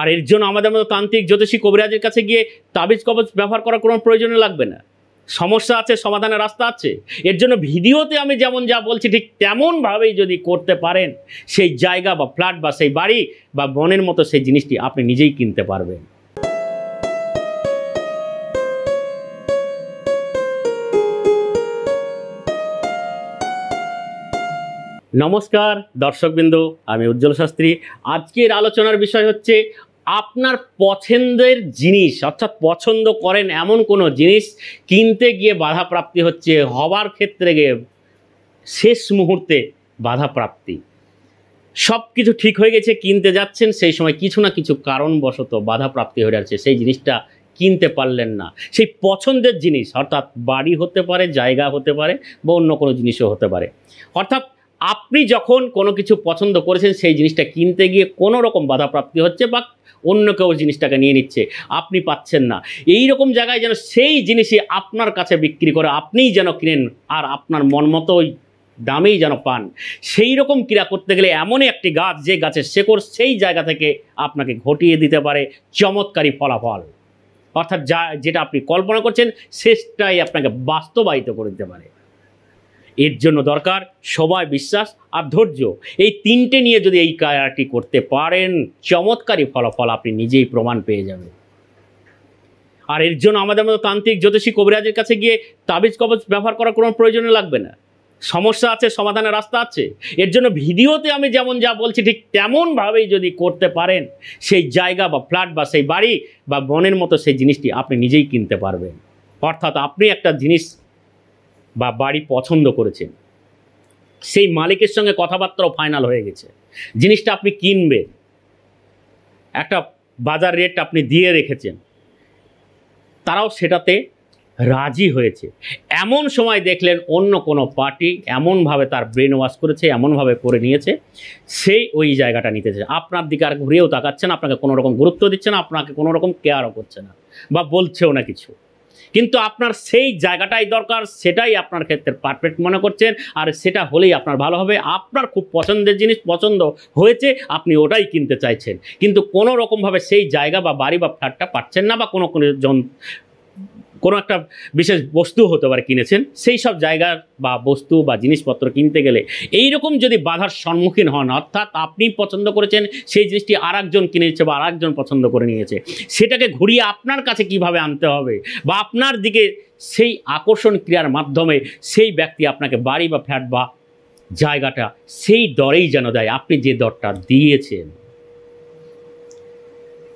আর এর জন্য আমাদের মতো তান্ত্রিক জ্যোতিষী কবিরাজের কাছে গিয়ে তাবিজ কবজ ব্যবহার করার কোনো প্রয়োজনই লাগবে না। সমস্যা আছে, সমাধানের রাস্তা আছে। এর জন্য ভিডিওতে আমি যেমন যা বলছি ঠিক তেমনভাবেই যদি করতে পারেন, সেই জায়গা বা ফ্ল্যাট বা সেই বাড়ি বা মনের মতো সেই জিনিসটি আপনি নিজেই কিনতে পারবেন। নমস্কার দর্শকবৃন্দ, আমি উজ্জ্বল শাস্ত্রী। আজকের আলোচনার বিষয় হচ্ছে আপনার পছন্দের জিনিস, অর্থাৎ পছন্দ করেন এমন কোনো জিনিস কিনতে গিয়ে বাধাপ্রাপ্তি হচ্ছে, হবার ক্ষেত্রে গিয়ে শেষ মুহূর্তে বাধাপ্রাপ্তি। সব কিছু ঠিক হয়ে গেছে, কিনতে যাচ্ছেন, সেই সময় কিছু না কিছু কারণবশত বাধাপ্রাপ্তি হয়ে যাচ্ছে, সেই জিনিসটা কিনতে পারলেন না। সেই পছন্দের জিনিস, অর্থাৎ বাড়ি হতে পারে, জায়গা হতে পারে বা অন্য কোনো জিনিসও হতে পারে। অর্থাৎ আপনি যখন কোনো কিছু পছন্দ করেছেন, সেই জিনিসটা কিনতে গিয়ে কোনো রকম বাধাপ্রাপ্তি হচ্ছে বা অন্য কেউ জিনিসটাকে নিয়ে নিচ্ছে, আপনি পাচ্ছেন না। এই রকম জায়গায় যেন সেই জিনিসই আপনার কাছে বিক্রি করে আপনিই যেন কিনেন আর আপনার মন মতোই দামেই যেন পান, সেই রকম ক্রিয়া করতে গেলে এমনই একটি গাছ, যে গাছের শেকড় সেই জায়গা থেকে আপনাকে ঘটিয়ে দিতে পারে চমৎকারী ফলাফল। অর্থাৎ যেটা আপনি কল্পনা করছেন শেষটাই আপনাকে বাস্তবায়িত করে দিতে পারে। এর জন্য দরকার সময়, বিশ্বাস আর ধৈর্য। এই তিনটে নিয়ে যদি এই কাজটি করতে পারেন, চমৎকারী ফলাফল আপনি নিজেই প্রমাণ পেয়ে যাবেন। আর এর জন্য আমাদের মতো তান্ত্রিক জ্যোতিষী কবিরাজের কাছে গিয়ে তাবিজ কবজ ব্যবহার করার কোনো প্রয়োজনই লাগবে না। সমস্যা আছে, সমাধানের রাস্তা আছে। এর জন্য ভিডিওতে আমি যেমন যা বলছি ঠিক তেমনভাবেই যদি করতে পারেন, সেই জায়গা বা ফ্ল্যাট বা সেই বাড়ি বা মনের মতো সেই জিনিসটি আপনি নিজেই কিনতে পারবেন। অর্থাৎ আপনি একটা জিনিস বা বাড়ি পছন্দ করেছেন, সেই মালিকের সঙ্গে কথাবার্তাও ফাইনাল হয়ে গেছে, জিনিসটা আপনি কিনবেন, একটা বাজার রেট আপনি দিয়ে রেখেছেন, তারাও সেটাতে রাজি হয়েছে। এমন সময় দেখলেন অন্য কোনো পার্টি এমনভাবে তার ব্রেন ওয়াশ করেছে, এমনভাবে করে নিয়েছে, সেই ওই জায়গাটা নিতে চায়, আপনার দিকে আর ঘুরেও তাকাচ্ছে না, আপনাকে কোনো রকম গুরুত্ব দিচ্ছে না, আপনাকে কোনো রকম কেয়ারও করছে না বা বলছেও না কিছু। কিন্তু আপনার সেই জায়গাটাই দরকার, সেটাই আপনার ক্ষেত্রে পারফেক্ট মনে করছেন, আর সেটা হলেই আপনার ভালো হবে। আপনার খুব পছন্দের জিনিস পছন্দ হয়েছে, আপনি ওটাই কিনতে চাইছেন, কিন্তু কোনো রকমভাবে সেই জায়গা বা বাড়ি বা ফ্ল্যাটটা পাচ্ছেন না, বা কোনো একটা বিশেষ বস্তু হতে পারে কিনেছেন, সেই সব জায়গা বা বস্তু বা জিনিসপত্র কিনতে গেলে এই রকম যদি বাধার সম্মুখীন হন, অর্থাৎ আপনি পছন্দ করেছেন সেই জিনিসটি আরেকজন কিনেছে বা আরেকজন পছন্দ করে নিয়েছে, সেটাকে ঘুরিয়ে আপনার কাছে কিভাবে আনতে হবে বা আপনার দিকে সেই আকর্ষণ ক্রিয়ার মাধ্যমে সেই ব্যক্তি আপনাকে বাড়ি বা ফ্ল্যাট বা জায়গাটা সেই দরেই যেন দেয়, আপনি যে দরটা দিয়েছেন।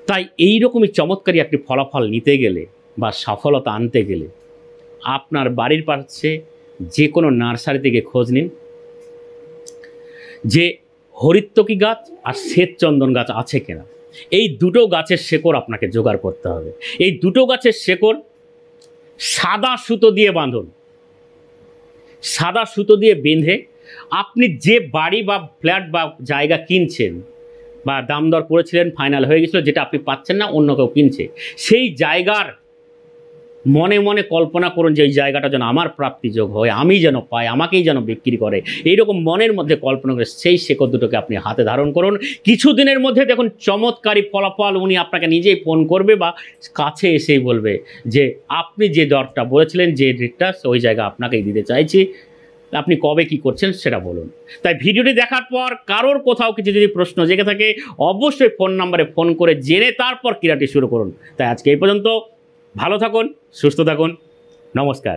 তাই এই রকমই চমৎকারী একটি ফলাফল নিতে গেলে বা সফলতা আনতে গেলে আপনার বাড়ির পাশে যে কোনো নার্সারি থেকে খোঁজ নিন, যে হরিতকি গাছ আর শ্বেতচন্দন গাছ আছে কিনা। এই দুটো গাছের শেকড় আপনাকে জোগাড় করতে হবে। এই দুটো গাছের শেকড় সাদা সুতো দিয়ে বাঁধুন। সাদা সুতো দিয়ে বেঁধে আপনি যে বাড়ি বা ফ্ল্যাট বা জায়গা কিনছেন বা দাম দর করেছিলেন, ফাইনাল হয়ে গেছিলো, যেটা আপনি পাচ্ছেন না, অন্য কেউ কিনছে, সেই জায়গার মনে মনে কল্পনা করুন যে এই জায়গাটা যেন আমার প্রাপ্তিযোগ হয়, আমি যেন পাই, আমাকেই যেন বিক্রি করে। এইরকম মনের মধ্যে কল্পনা করে সেই শেকড় দুটোকে আপনি হাতে ধারণ করুন। কিছুদিনের মধ্যে দেখুন চমৎকারী ফলাফল। উনি আপনাকে নিজেই ফোন করবে বা কাছে এসেই বলবে যে আপনি যে দরটা বলেছিলেন, যে রেটটা, ওই জায়গা আপনাকেই দিতে চাইছি, আপনি কবে কি করছেন সেটা বলুন। তাই ভিডিওটি দেখার পর কারোর কোথাও কিছু যদি প্রশ্ন জেগে থাকে, অবশ্যই ফোন নাম্বারে ফোন করে জেনে তারপর ক্রিয়াটি শুরু করুন। তাই আজকে এই পর্যন্ত। ভালো থাকুন, সুস্থ থাকুন, নমস্কার।